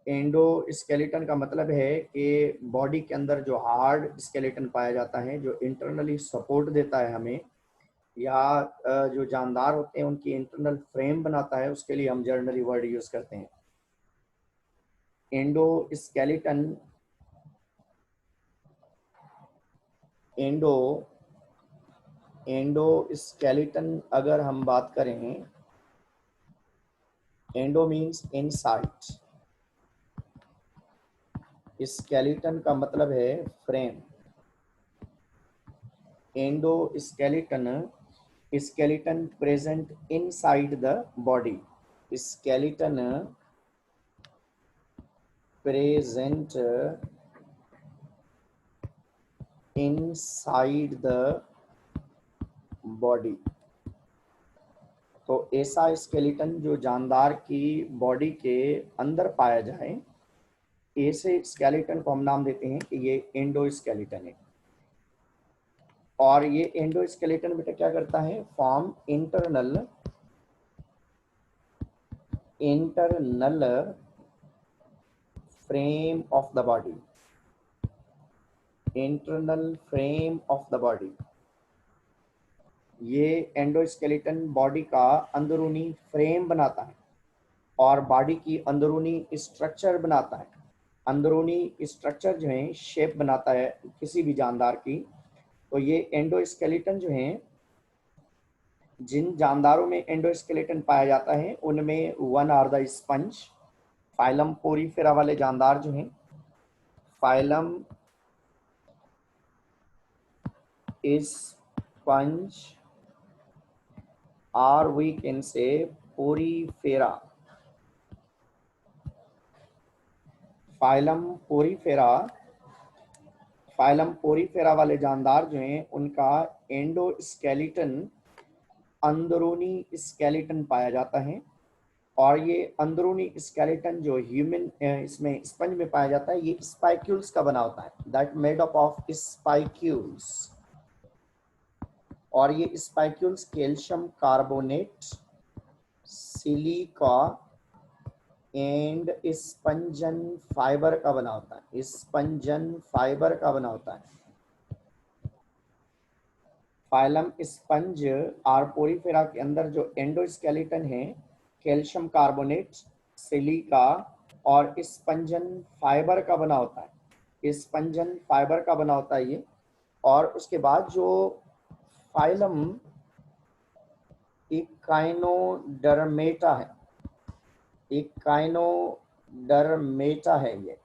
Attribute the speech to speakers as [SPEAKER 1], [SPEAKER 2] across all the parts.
[SPEAKER 1] Endoskeleton का मतलब है कि बॉडी के अंदर जो हार्ड स्केलेटन पाया जाता है, जो इंटरनली सपोर्ट देता है हमें, या जो जानदार होते हैं उनकी इंटरनल फ्रेम बनाता है, उसके लिए हम जनरली वर्ड यूज करते हैं एंडोस्केलेटन। एंडो एंडोस्केलेटन अगर हम बात करें, एंडो मीन्स इनसाइड, स्केलेटन का मतलब है frame. Endoskeleton, skeleton present inside the body, skeleton present inside the body. तो ऐसा स्केलेटन जो जानदार की बॉडी के अंदर पाया जाए, ऐसे स्केलेटन को हम नाम देते हैं कि ये एंडोस्केलेटन है। और ये एंडोस्केलेटन बेटा क्या करता है, form internal frame of the body, internal frame of the body. ये एंडोस्केलेटन बॉडी का अंदरूनी फ्रेम बनाता है और बॉडी की अंदरूनी स्ट्रक्चर बनाता है। अंदरूनी स्ट्रक्चर जो है शेप बनाता है किसी भी जानदार की। तो ये एंडोस्केलेटन जो है, जिन जानदारों में एंडोस्केलेटन पाया जाता है उनमें one are the sponge, phylum Porifera वाले जानदार जो हैं, फाइलम स्पंज और we can say Porifera, phylum Porifera, phylum Porifera वाले जानदार जो हैं उनका एंडोस्केलेटन अंदरूनी स्केलेटन पाया जाता है। और ये अंदरूनी स्केलेटन जो ह्यूमन इसमें स्पंज में पाया जाता है, ये स्पाइक्यूल्स का बना होता है, that made up of spicules. और ये spicules calcium carbonate, silica and spongin fibre का बना होता है, स्पंजन फाइबर का बना होता है। फाइलम स्पंज और पोरीफेरा के अंदर जो एंडोस्केलेटन है, कैल्शियम कार्बोनेट, सिलिका और स्पंजन फाइबर का बना होता है, स्पंजन फाइबर का बना होता है ये। और उसके बाद जो फाइलम इकाइनोडर्मेटा है, इकाइनोडर्मेटा है ये,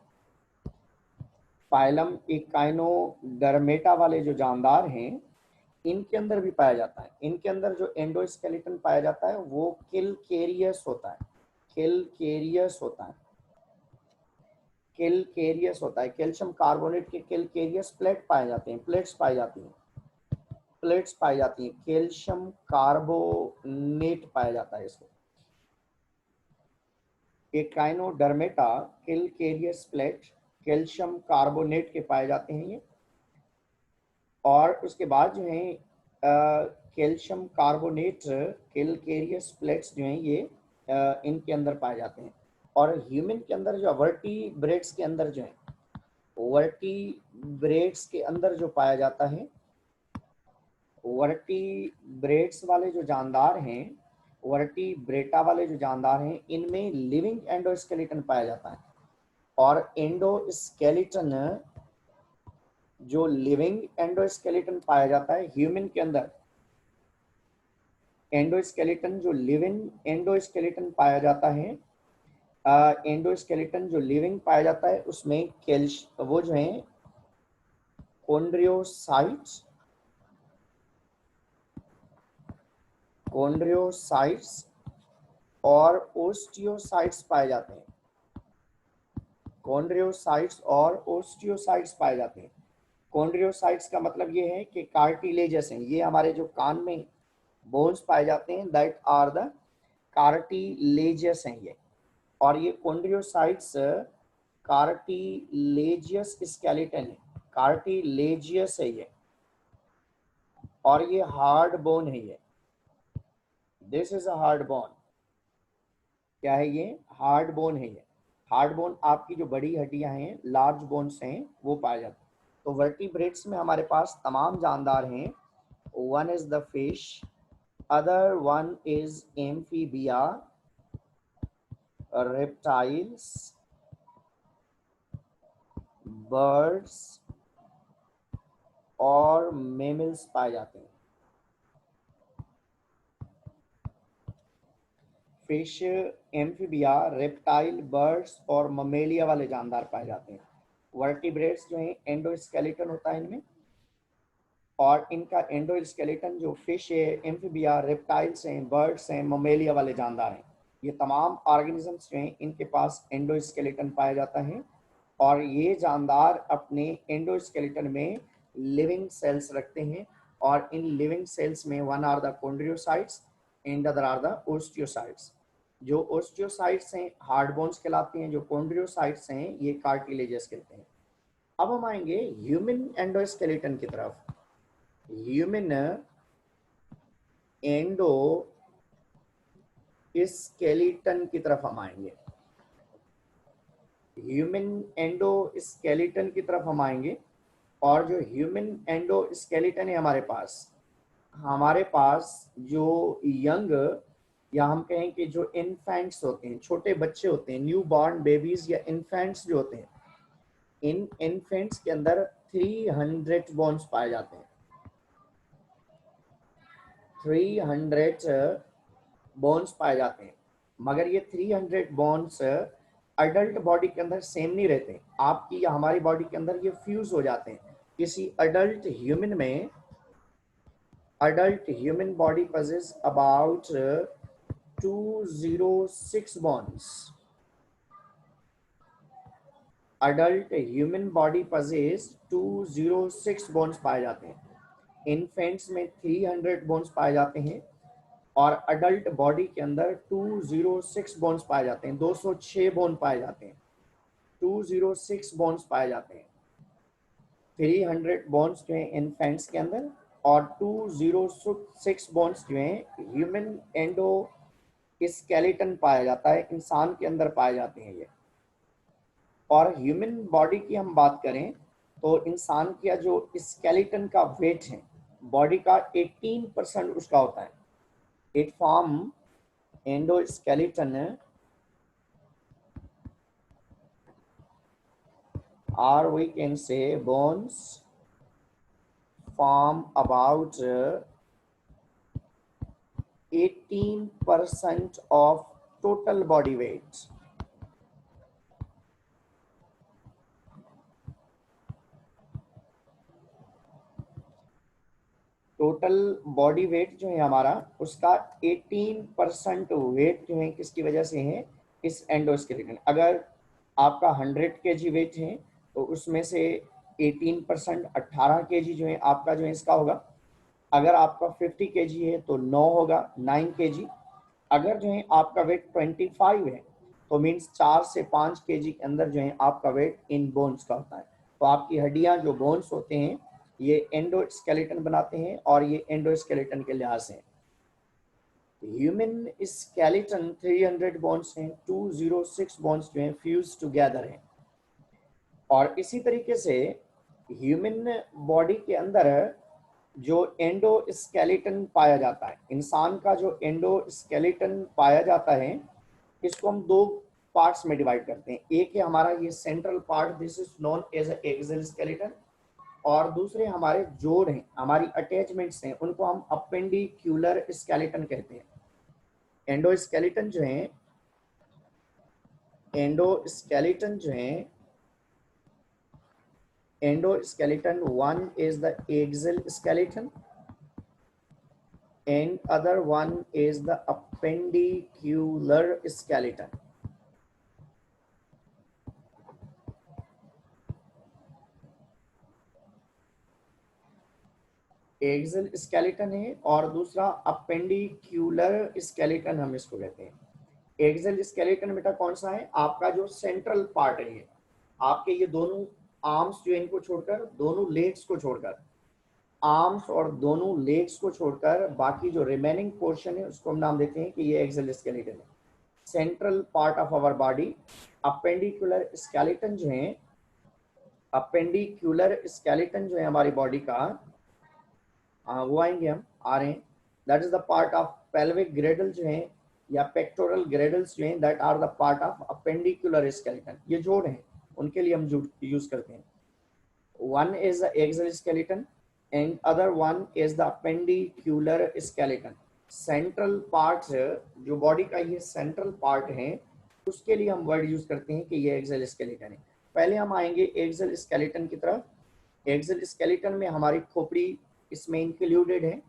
[SPEAKER 1] फाइलम इकाइनोडर्मेटा वाले जो जानदार हैं इनके अंदर भी पाया जाता है। इनके अंदर जो एंडोस्केलेटन पाया जाता है वो किलकेरियस होता है, किलकेरियस होता है, किलकेरियस होता है। कैल्शियम कार्बोनेट के किलकेरियस प्लेट पाए जाते हैं, प्लेट्स पाई जाती हैं, प्लेट्स पाई जाती हैं, कैल्शियम कार्बोनेट पाया जाता है इसको। इकाइनोडर्मेटा किलकेरियस प्लेट, कैल्शियम कार्बोनेट के पाए जाते हैं ये। और उसके बाद जो है कैल्शियम कार्बोनेट कैलकेरियस प्लेट्स जो हैं ये इनके अंदर पाए जाते हैं। और ह्यूमन के अंदर जो वर्टीब्रेट्स के अंदर जो है, वर्टीब्रेट्स के अंदर जो पाया जाता है, वर्टीब्रेट्स वाले जो जानदार हैं, वर्टीब्रेटा वाले जो जानदार हैं, इनमें लिविंग एंडोस्केलेटन पाया जाता है। और एंडोस्केलेटन, जो लिविंग एंडोस्केलेटन पाया जाता है ह्यूमन के अंदर, एंडोस्केलेटन जो लिविंग एंडोस्केलेटन पाया जाता है, एंडोस्केलेटन जो लिविंग पाया जाता है उसमें वो जो है कॉन्ड्रियोसाइट्स, कॉन्ड्रियोसाइट्स और ओस्टियोसाइट्स पाए जाते हैं, कॉन्ड्रियोसाइट्स और ओस्टियोसाइट्स पाए जाते हैं। कॉन्ड्रियोसाइट्स का मतलब ये है कि कार्टिलेजस हैं, ये हमारे जो कान में बोन्स पाए जाते हैं, दैट आर द कार्टिलेजस हैं ये। और ये कॉन्ड्रियोसाइट्स कार्टिलेजियस स्केलेटन है, कार्टिलेजियस है ये। और ये हार्ड बोन है ये, this is a hard bone. क्या है ये? हार्ड बोन है ये। हार्ड बोन आपकी जो बड़ी हड्डियां हैं, लार्ज बोन्स हैं, वो पाए जाते हैं। तो वर्टिब्रेट्स में हमारे पास तमाम जानदार हैं। One is the fish, other one is amphibia, reptiles, birds और मेमल्स पाए जाते हैं। फिश, एम्फीबिया, रेप्टाइल, बर्ड्स और ममेलिया वाले जानदार पाए जाते हैं। वर्टिब्रेट्स जो हैं एंडोस्केलेटन होता है इनमें, और इनका एंडोस्केलेटन जो फिश है, एम्फीबिया, रेप्टाइल्स हैं, बर्ड्स हैं, ममेलिया वाले जानदार हैं, ये तमाम ऑर्गेनिजम्स जो हैं इनके पास एंडोस्केलेटन पाया जाता है। और ये जानदार अपने एंडोस्केलेटन में लिविंग सेल्स रखते हैं, और इन लिविंग सेल्स में one are the chondrocytes and other are the osteocytes. जो ओस्टियोसाइट्स हैं हार्ड बोन्स कहलाते हैं, जो कॉन्ड्रियोसाइट्स हैं ये कार्टिलेजेस कहते हैं। अब हम आएंगे ह्यूमन एंडोस्केलेटन की तरफ। ह्यूमन एंडो स्केलेटन की तरफ हम आएंगे। ह्यूमन एंडो स्केलेटन की तरफ हम आएंगे। और जो ह्यूमन एंडो स्केलेटन है हमारे पास जो यंग, या हम कहें कि जो इन्फेंट्स होते हैं, छोटे बच्चे होते हैं, न्यू बॉर्न बेबीज या इन्फेंट्स जो होते हैं, इन इन्फेंट्स के अंदर 300 बोन्स पाए जाते हैं। 300 बोन्स पाए जाते हैं। मगर ये 300 बोन्स अडल्ट बॉडी के अंदर सेम नहीं रहते, आपकी या हमारी बॉडी के अंदर ये फ्यूज हो जाते हैं। किसी adult human body possesses about 206 bones. Adult human body possesses 206 bones पाए जाते हैं। इन्फेंट्स में 300 बोन्स पाए जाते हैं, और अडल्ट बॉडी के अंदर 206 बोन्स पाए जाते हैं। 206 बोन पाए जाते हैं, 206 बोन्स पाए जाते हैं। 300 बोन्स जो हैं इन्फेंट्स के अंदर, और 206 बोन्स जो हैं ह्यूमन एंडो स्केलेटन पाया जाता है, इंसान के अंदर पाए जाते हैं ये। और ह्यूमन बॉडी की हम बात करें तो इंसान का जो स्केलेटन का वेट है बॉडी का, 18% उसका होता है। It form endoskeleton, or we can say bones form about 18% of total body weight. Total body weight जो है हमारा, उसका 18% वेट जो है किसकी वजह से है, इस एंडोस्केलेटन। अगर आपका 100 kg वेट है तो उसमें से 18% 18 kg जो है आपका जो है इसका होगा। अगर आपका 50 kg है तो 9 होगा, 9 kg। अगर जो है आपका वेट 25 है तो मीन्स 4 से 5 kg के अंदर जो है आपका वेट इन बोन्स का होता है। तो आपकी हड्डियां जो बोन्स होते हैं ये एंडोस्केलेटन बनाते हैं, और ये एंडोस्केलेटन के लिहाज से ह्यूमन स्केलेटन 300 बोन्स हैं, 206 बोन्स जो हैं फ्यूज टुगेदर हैं। और इसी तरीके से ह्यूमन बॉडी के अंदर जो एंडोस्केलेटन पाया जाता है, इंसान का जो एंडोस्केलेटन पाया जाता है, इसको हम दो पार्ट्स में डिवाइड करते हैं। एक है हमारा ये central part, this is known as axial skeleton, और दूसरे हमारे जोड़ हैं, हमारी अटैचमेंट्स हैं, उनको हम अपेंडिक्यूलर स्केलेटन कहते हैं। एंडोस्केलेटन जो है endoskeleton, one is the axial skeleton and other one is the appendicular skeleton. Axial skeleton है और दूसरा अपेंडिक्यूलर स्केलेटन हम इसको कहते हैं। एक्सियल स्केलेटन बेटा कौन सा है, आपका जो सेंट्रल पार्ट है, ये आपके ये दोनों आर्म्स जो इनको छोड़कर, दोनों लेग्स को छोड़कर, आर्म्स और दोनों लेग्स को छोड़कर बाकी जो रिमेनिंग पोर्शन है उसको हम नाम देते हैं कि ये एक्सियल स्केलेटन है। Central part of our body. Appendicular skeleton जो है, अपेंडिकुलर स्केलेटन जो है हमारी बॉडी का, वो आएंगे, हम आ रहे हैं। That is the part of pelvic girdle जो है या पेक्टोरल ग्रेडल्स जो हैं, that are the part of appendicular skeleton. ये जोड़ हैं, उनके लिए हम यूज करते हैं। One is the axial skeleton and other one is the appendicular skeleton. Central part जो बॉडी का ये सेंट्रल पार्ट है, उसके लिए हम वर्ड यूज करते हैं कि ये एक्सल स्केलेटन है। पहले हम आएंगे एक्सल स्केलेटन की तरफ। एक्सल स्केलेटन में हमारी खोपड़ी इसमें इंक्लूडेड है,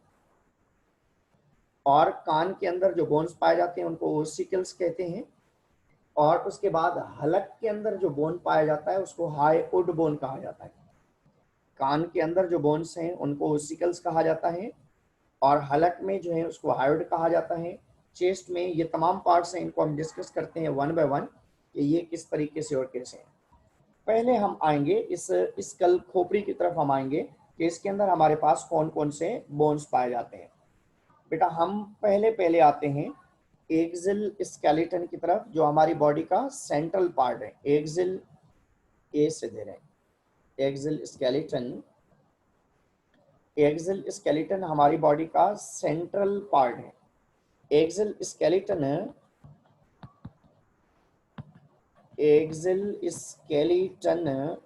[SPEAKER 1] और कान के अंदर जो बोन्स पाए जाते हैं उनको ओसिकल्स कहते हैं, और उसके बाद हलक के अंदर जो बोन पाया जाता है उसको हाईवुड बोन कहा जाता है। कान के अंदर जो बोन्स हैं उनको ओसिकल्स कहा जाता है, और हलक में जो है उसको हाईवुड कहा जाता है। चेस्ट में ये तमाम पार्ट्स हैं, इनको हम डिस्कस करते हैं वन बाय वन कि ये किस तरीके से और कैसे हैं। पहले हम आएंगे इस स्कल खोपड़ी की तरफ हम आएंगे कि इसके अंदर हमारे पास कौन कौन से बोन्स पाए जाते हैं। बेटा हम पहले आते हैं एक्सिल स्केलेटन की तरफ, जो हमारी बॉडी का सेंट्रल पार्ट है। एक्सिल, ए से दे रहे हैं, एक्सिल स्केलेटन। एक्सिल स्केलेटन हमारी बॉडी का सेंट्रल पार्ट है। एक्सिल स्केलेटन, एक्सिल स्केलेटन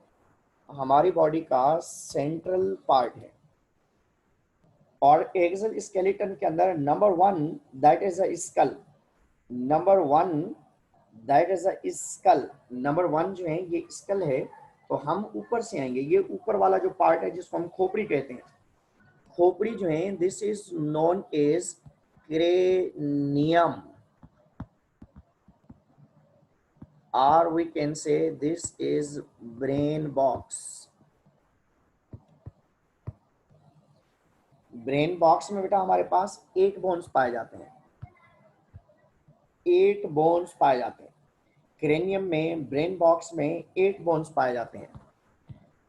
[SPEAKER 1] हमारी बॉडी का सेंट्रल पार्ट है। और एक्सल स्केलेटन के अंदर number one that is a skull. Number one that is a skull. Number one जो है ये स्कल है। तो हम ऊपर से आएंगे, ये ऊपर वाला जो पार्ट है जिसको हम खोपड़ी कहते हैं। खोपड़ी जो है this is known as cranium, or we can say this is brain box। Brain box में बेटा हमारे पास 8 बोन्स पाए जाते हैं, 8 बोन्स पाए जाते हैं। क्रेनियम में, ब्रेन बॉक्स में 8 बोन्स पाए जाते हैं।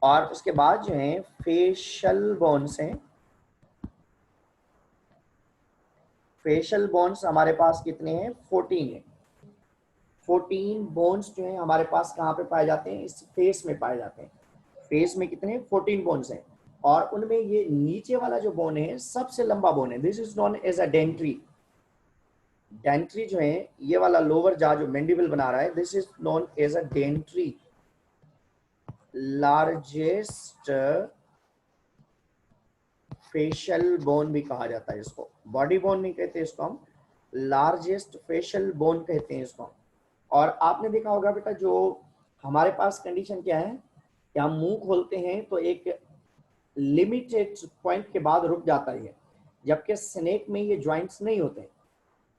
[SPEAKER 1] और उसके बाद जो है फेशियल बोन्स हैं। फेशियल बोन्स हमारे पास कितने हैं? 14 है। 14 बोन्स जो है हमारे पास कहाँ पे पाए जाते हैं? इस फेस में पाए जाते हैं। फेस में कितने? 14 बोन्स हैं। और उनमें ये नीचे वाला जो बोन है सबसे लंबा बोन है। This is known as a dentary. Dentary जो है ये वाला लोअर जा जो मैंडिबल बना रहा है, this is known as a dentary. Largest facial bone भी कहा जाता है इसको। बॉडी बोन नहीं कहते इसको हम, लार्जेस्ट फेशियल बोन कहते हैं इसको। और आपने देखा होगा बेटा, जो हमारे पास कंडीशन क्या है कि हम मुंह खोलते हैं तो एक लिमिटेड पॉइंट के बाद रुक जाता है, जबकि स्नेक में ये ज्वाइंट्स नहीं होते।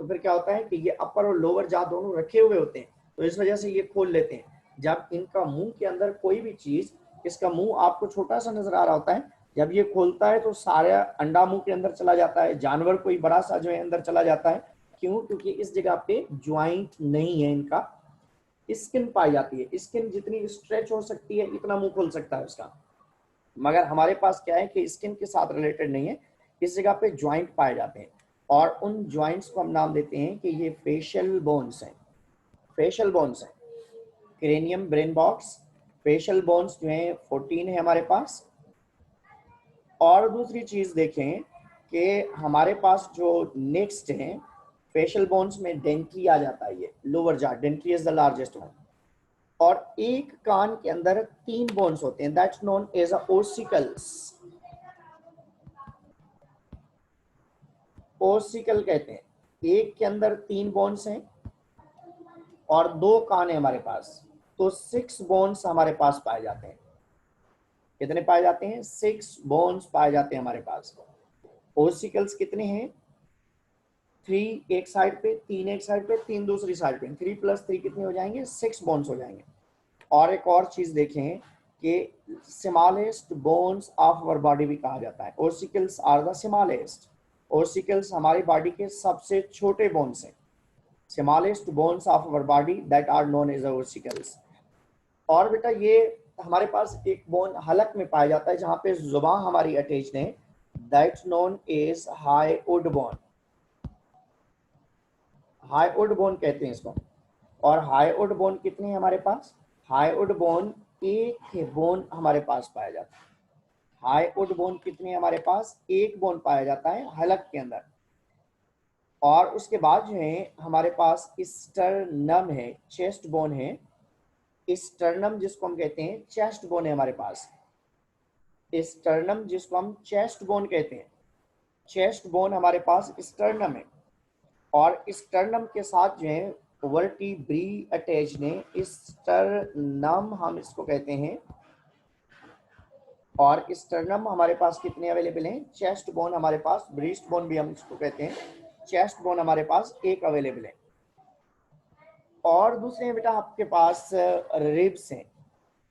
[SPEAKER 1] तो फिर क्या होता है कि ये अपर और लोअर जा दोनों रखे हुए होते हैं, तो इस वजह से ये खोल लेते हैं। जब इनका मुंह के अंदर कोई भी चीज, इसका मुंह आपको छोटा सा नजर आ रहा होता है, जब ये खोलता है तो सारा अंडा मुंह के अंदर चला जाता है, जानवर कोई बड़ा सा जो है अंदर चला जाता है। क्यों? क्योंकि इस जगह पे ज्वाइंट नहीं है इनका, स्किन पाई जाती है। स्किन जितनी स्ट्रेच हो सकती है इतना मुंह खोल सकता है उसका, मगर हमारे पास क्या है कि स्किन के साथ रिलेटेड नहीं है, इस जगह पे ज्वाइंट पाए जाते हैं। और उन ज्वाइंट्स को हम नाम देते हैं कि ये फेशियल बोन्स हैं। फेशियल बोन्स हैं, cranium, brain box, facial bones जो हैं 14 है हमारे पास। और दूसरी चीज देखें कि हमारे पास जो नेक्स्ट है फेशियल बोन्स में डेंट्री आ जाता है। ये lower jaw, dentary is the largest one. और एक कान के अंदर 3 बोन्स होते हैं, that's known as a ossicles. Ossicle कहते हैं। एक के अंदर 3 बोन्स हैं और 2 कान है हमारे पास, तो 6 बोन्स हमारे पास पाए जाते हैं। कितने पाए जाते हैं? 6 बोन्स पाए जाते हैं हमारे पास। ओसिकल्स कितने हैं? 3 एक साइड पे, 3 एक साइड पे, 3 दूसरी साइड पे। 3 + 3 कितने हो जाएंगे? 6 बोन्स हो जाएंगे। और एक और चीज देखें कि smallest bones of our body भी कहा जाता है। Ossicles are the smallest. Ossicles हमारी बॉडी के सबसे छोटे बोन्स हैं। Smallest bones of our body that are known as ossicles. और बेटा ये हमारे पास एक बोन हलक में पाया जाता है जहां पे जुबान हमारी अटैच्ड है, that's known as hyoid bone. Hyoid bone कहते हैं इसको। और हाईवुड बोन कितने हैं हमारे पास? हाईवुड बोन एक बोन हमारे पास पाया जाता है। हाईवुड बोन कितने हमारे पास? एक बोन पाया जाता है हलक के अंदर। और उसके बाद जो है हमारे पास स्टर्नम है, चेस्ट बोन है। स्टर्नम जिसको हम कहते हैं चेस्ट बोन है हमारे पास। स्टर्नम जिसको हम चेस्ट बोन कहते हैं, चेस्ट बोन हमारे पास स्टर्नम है। और स्टर्नम के साथ जो है वर्टिब्री अटैच्ड है, स्टर्नम हम इसको कहते हैं। और स्टर्नम हमारे पास कितने अवेलेबल हैं? चेस्ट बोन हमारे पास, ब्रीस्ट बोन भी हम इसको कहते हैं, चेस्ट बोन हमारे पास एक अवेलेबल है। और दूसरे बेटा आपके पास रिब्स हैं।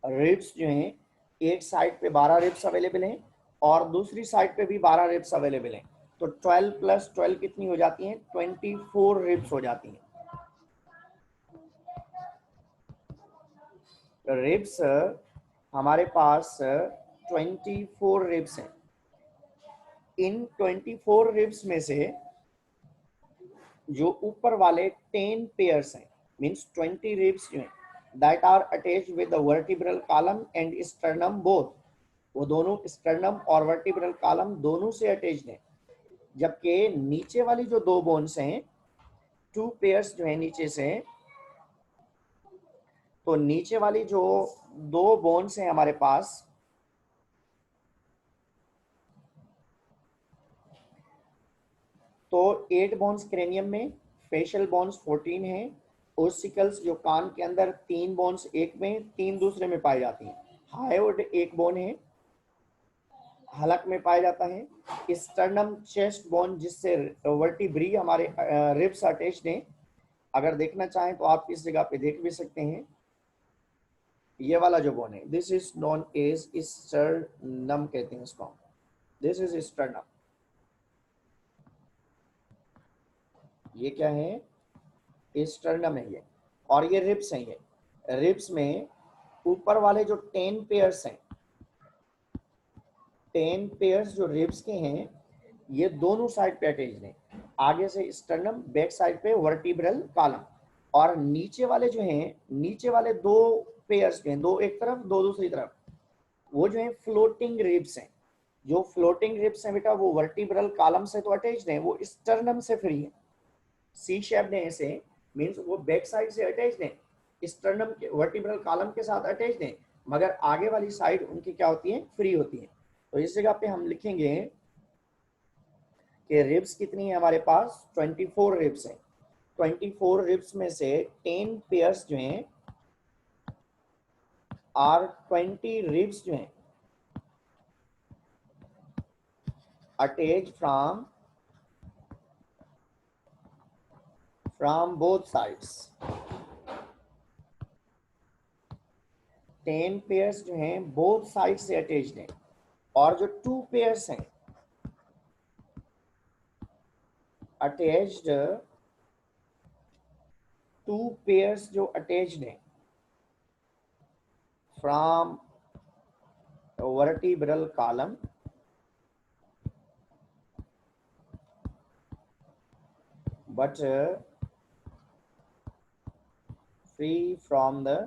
[SPEAKER 1] रिब्स जो हैं एक साइड पे 12 रिब्स अवेलेबल हैं और दूसरी साइड पे भी 12 रिब्स अवेलेबल हैं। तो 12 प्लस 12 कितनी हो जाती हैं? 24 रिब्स हो जाती हैं। रिब्स हमारे पास 24 रिब्स हैं। इन 24 रिब्स में से जो ऊपर वाले 10 पेयर्स हैं, मींस 20 रिब्स जो हैं that are attached with the vertebral column and sternum both, वो दोनों स्टर्नम और वर्टिब्रल कॉलम दोनों से अटैच्ड हैं। जबकि नीचे वाली जो दो बोन्स हैं, 2 पेयर्स जो है नीचे से, तो नीचे वाली जो दो बोन्स हैं हमारे पास, तो 8 बोन्स क्रेनियम में, फेशियल बोन्स 14 हैं, ओसिकल्स जो कान के अंदर 3 बोन्स एक में 3 दूसरे में पाई जाती हैं। हायोड एक बोन है, हलक में पाया जाता है। स्टर्नम चेस्ट बोन जिससे वर्टिब्री हमारे रिब्स अटैच्ड हैं। अगर देखना चाहें तो आप इस जगह पे देख भी सकते हैं। ये वाला जो बोन है this is known as sternum कहते हैं इसको। This is sternum. ये क्या है? स्टर्नम है ये। और ये रिब्स हैं। ये रिब्स में ऊपर वाले जो 10 पेयर्स हैं, 10 पेयर्स जो रिब्स के हैं, ये दोनों साइड पे अटैच्ड हैं। आगे से स्टर्नम, बैक साइड पे वर्टिब्रल कॉलम। और नीचे वाले जो हैं, नीचे वाले दो पेयर्स हैं, दो एक तरफ दो दूसरी तरफ, वो जो है फ्लोटिंग रिब्स हैं। जो फ्लोटिंग रिब्स हैं बेटा वो वर्टिब्रल कॉलम से तो अटैच्ड हैं, वो स्टर्नम से फ्री है। सी शेप्ड है ऐसे, मींस वो बैक साइड से अटैच्ड हैं, स्टर्नम के वर्टिब्रल कॉलम के साथ अटैच्ड हैं, मगर आगे वाली साइड उनकी क्या होती है? फ्री होती है। तो इस जगह पे हम लिखेंगे कि रिब्स कितनी है हमारे पास? 24 रिब्स है। 24 रिब्स में से 10 पेयर्स जो हैं और 20 रिब्स जो हैं attach from both sides. 10 pairs जो हैं बोथ साइड से अटैच्ड हैं। और जो 2 पेयर्स हैं अटैच्ड, 2 पेयर्स जो अटैच्ड हैं from vertebral column but free from the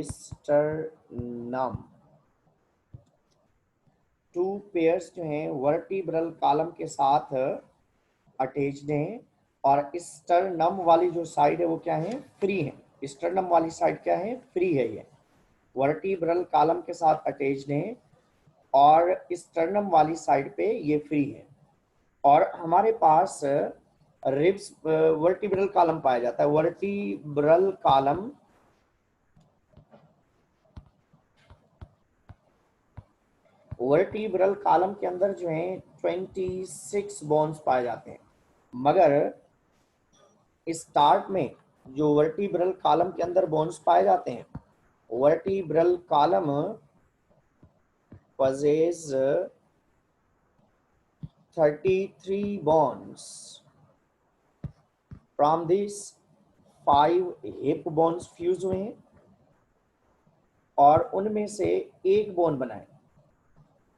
[SPEAKER 1] sternum। 2 pairs जो हैं वर्टिब्रल कॉलम के साथ अटैच्ड हैं और स्टर्नम वाली जो साइड है वो क्या है? फ्री है। स्टर्नम वाली साइड क्या है? फ्री है। ये वर्टिब्रल कॉलम के साथ अटैच्ड हैं और स्टर्नम वाली साइड पे ये फ्री है। और हमारे पास रिब्स वर्टिब्रल कॉलम पाया जाता है। वर्टिब्रल कॉलम वर्टिब्रल कॉलम के अंदर जो है 26 बोन्स पाए जाते हैं, मगर स्टार्ट में जो वर्टिब्रल कॉलम के अंदर बोन्स पाए जाते हैं, vertebral column possess 33 bones। From this 5 hip bones fuse हुए हैं और उनमें से एक बोन बनाए,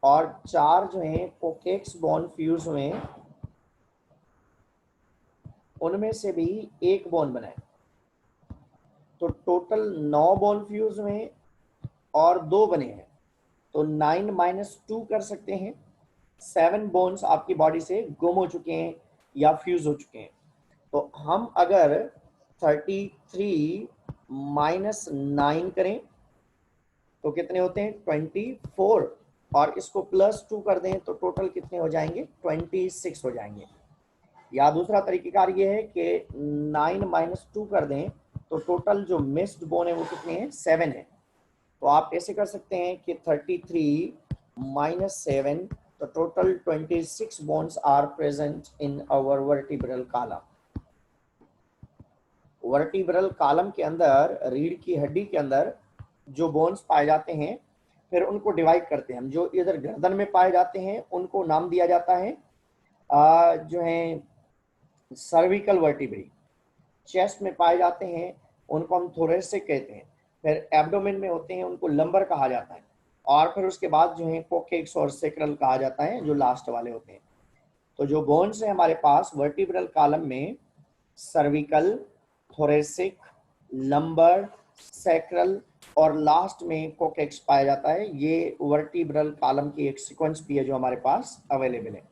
[SPEAKER 1] और 4 जो हैं कोकेक्स बोन फ्यूज हुए हैं उनमें से भी एक बोन बनाए। तो टोटल 9 बोन फ्यूज हुए और 2 बने हैं, तो 9 माइनस 2 कर सकते हैं। 7 बोन्स आपकी बॉडी से गुम हो चुके हैं या फ्यूज हो चुके हैं। तो हम अगर 33 माइनस 9 करें तो कितने होते हैं 24, और इसको प्लस 2 कर दें तो टोटल कितने हो जाएंगे 26 हो जाएंगे। या दूसरा तरीकेकार ये है कि 9 माइनस 2 कर दें तो टोटल जो मिस्ड बोन है वो कितने हैं 7 है। तो आप ऐसे कर सकते हैं कि 33 माइनस 7, तो total 26 bones are present in our vertebral column. Vertebral column के अंदर, रीढ़ की हड्डी के अंदर जो बोन्स पाए जाते हैं, फिर उनको डिवाइड करते हैं हम। जो इधर गर्दन में पाए जाते हैं उनको नाम दिया जाता है जो है सर्विकल वर्टिब्री। चेस्ट में पाए जाते हैं उनको हम थोरेसिक कहते हैं। फिर एब्डोमेन में होते हैं उनको लंबर कहा जाता है। और फिर उसके बाद जो है कोकेक्स और सेक्रल कहा जाता है, जो लास्ट वाले होते हैं। तो जो बोन्स है हमारे पास वर्टिब्रल कॉलम में, सर्विकल, थोरेसिक, लंबर, सैक्रल और लास्ट में कोकेक्स पाया जाता है। ये वर्टिब्रल कॉलम की एक सीक्वेंस भी है जो हमारे पास अवेलेबल है।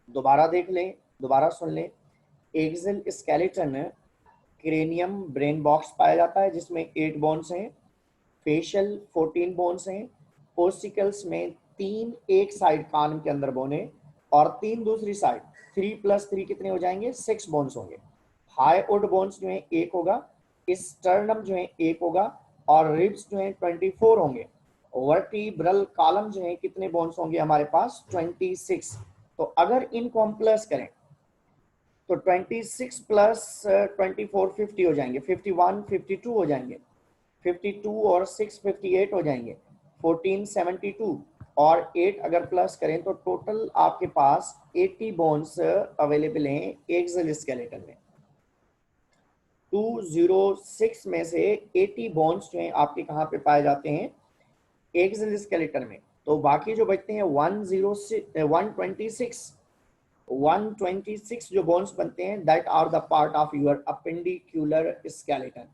[SPEAKER 1] दोबारा देख लें, दोबारा सुन लें। Axial skeleton, cranium, brain box पाया जाता है जिसमें 8 बोन्स हैं। फेशियल 14 बोन्स हैं। ओसिकल्स में 3 एक साइड कान के अंदर बोन है और 3 दूसरी साइड। 3 प्लस 3 कितने हो जाएंगे 6 बोन्स होंगे। हाईवुड बोन्स जो है 1 होगा, स्टर्नम जो है 1 होगा और रिब्स जो है 24 होंगे। वर्टिब्रल कॉलम जो है कितने बोन्स होंगे हमारे पास 26। तो अगर इनको हम प्लस करें तो 26 प्लस 24 50 हो जाएंगे, 51 52 हो जाएंगे, 52 और 6 58 हो जाएंगे, 14 72 और 8 अगर प्लस करें तो टोटल आपके पास 80 बोन्स अवेलेबल हैं एक्सल स्केलेटन में। 206 में से 80 बोन्स जो हैं आपके कहाँ पे पाए जाते हैं एक्सल स्केलेटन में। तो बाकी जो बचते हैं 126 जो बोन्स बनते हैं that are the part of your appendicular skeleton.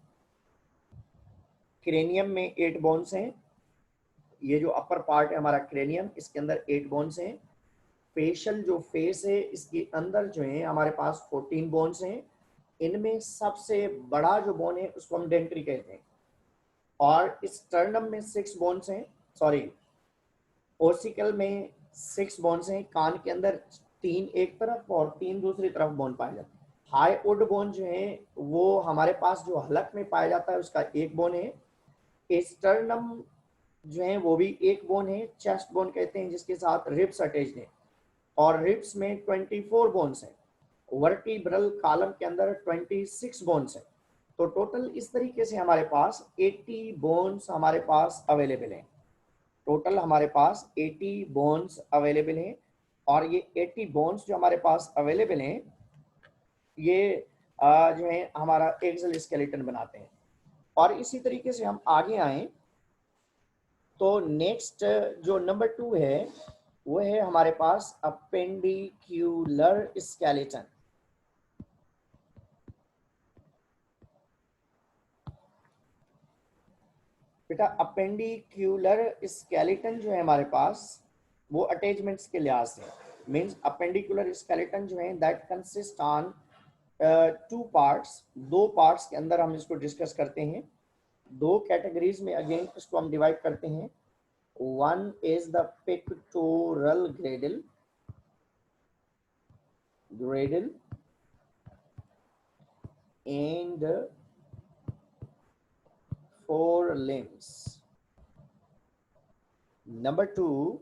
[SPEAKER 1] Cranium में 8 बोन्स हैं। ये जो अपर पार्ट है हमारा क्रेनियम, इसके अंदर 8 बोन्स हैं। फेशियल जो फेस है इसके अंदर जो है हमारे पास 14 बोन्स हैं। इनमें सबसे बड़ा जो बोन है उसको हम डेंट्री कहते हैं। और स्टर्नम में 6 बोन्स हैं, सॉरी ओसिकल में 6 बोन्स हैं। कान के अंदर 3 एक तरफ और 3 दूसरी तरफ बोन पाए जाते हैं। हाईवुड बोन जो है वो हमारे पास जो हलक में पाया जाता है उसका 1 बोन है। स्टर्नम जो है वो भी 1 बोन है, चेस्ट बोन कहते हैं, जिसके साथ रिब्स अटैच्ड है और रिब्स में 24 बोन्स हैं। वर्टिब्रल कॉलम के अंदर 26 बोन्स हैं। तो टोटल इस तरीके से हमारे पास 80 बोन्स हमारे पास अवेलेबल हैं। टोटल हमारे पास 80 बोन्स अवेलेबल हैं और ये 80 बोन्स जो हमारे पास अवेलेबल हैं ये जो है हमारा एक्सल स्केलेटन बनाते हैं। और इसी तरीके से हम आगे आए तो नेक्स्ट जो नंबर 2 है वो है हमारे पास अपेंडिक्यूलर स्केलेटन। बेटा अपेंडिक्यूलर स्केलेटन जो है हमारे पास वो अटैचमेंट्स के लिहाज से मीन्स अपेंडिकुलर स्केलेटन जो है that consist on 2 parts. 2 parts के अंदर हम इसको डिस्कस करते हैं। 2 कैटेगरीज में अगेन इसको हम डिवाइड करते हैं। One is the pectoral girdle and forelimbs. Number 2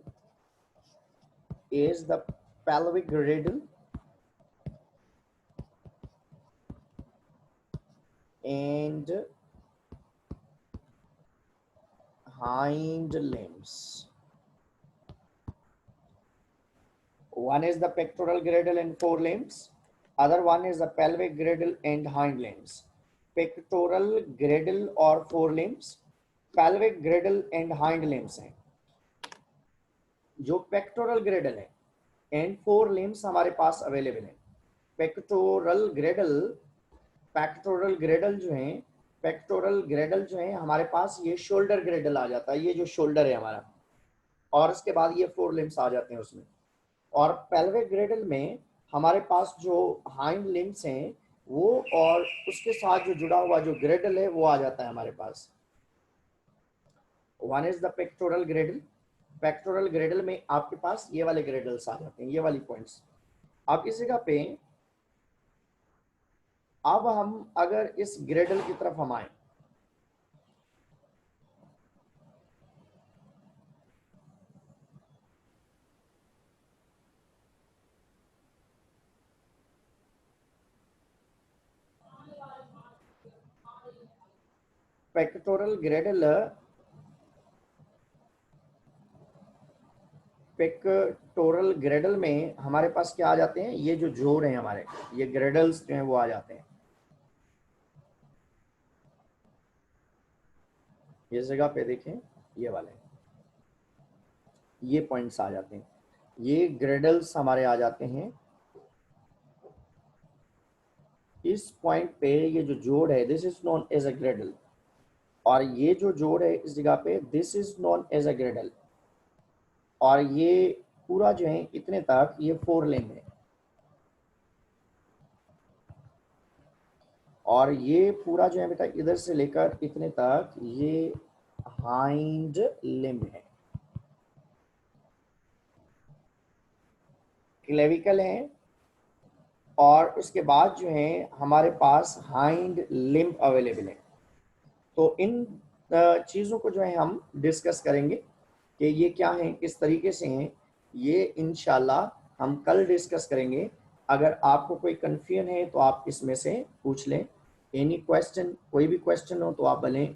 [SPEAKER 1] is the pelvic girdle and hind limbs. One is the pectoral girdle and forelimbs. Other one is the pelvic girdle and hind limbs. Pectoral girdle और forelimbs, pelvic girdle and hind limbs हैं। जो pectoral Gradle है and 4 limbs हमारे पास available है। Pectoral girdle, pectoral Gradle जो है, pectoral Gradle जो है हमारे पास ये शोल्डर ग्रेडल आ जाता है, ये जो शोल्डर है हमारा, और उसके बाद ये फोर लिम्स आ जाते हैं उसमें। और पेल्विक ग्रेडल में हमारे पास जो हाइंड लिम्स हैं वो, और उसके साथ जो जुड़ा हुआ जो ग्रेडल है वो आ जाता है हमारे पास। One is the pectoral girdle. Pectoral girdle में आपके पास ये वाले ग्रेडल्स आ जाते हैं, ये वाली पॉइंट्स। अब इस जगह पे अब हम अगर इस ग्रेडल की तरफ हम आए, पेक्टोरल ग्रेडल, पेक्टोरल ग्रेडल में हमारे पास क्या आ जाते हैं, ये जो जोड़ हैं हमारे, ये ग्रेडल्स जो हैं वो आ जाते हैं। इस जगह पे देखें, ये वाले ये पॉइंट्स आ जाते हैं, ये ग्रेडल्स हमारे आ जाते हैं। इस पॉइंट पे ये जो जोड़ है, this is known as a girdle, और ये जो जोड़ है इस जगह पे, this is known as a girdle. और ये पूरा जो है इतने तक ये फोर लिम्ब है, और ये पूरा जो है बेटा इधर से लेकर इतने तक ये हाइंड लिम्ब है, क्लेविकल है, और उसके बाद जो है हमारे पास हाइंड लिम्ब अवेलेबल है। तो इन चीज़ों को जो है हम डिस्कस करेंगे कि ये क्या है, किस तरीके से हैं, ये इंशाल्लाह हम कल डिस्कस करेंगे। अगर आपको कोई कन्फ्यूजन है तो आप इसमें से पूछ लें। एनी क्वेश्चन, कोई भी क्वेश्चन हो तो आप बोलें।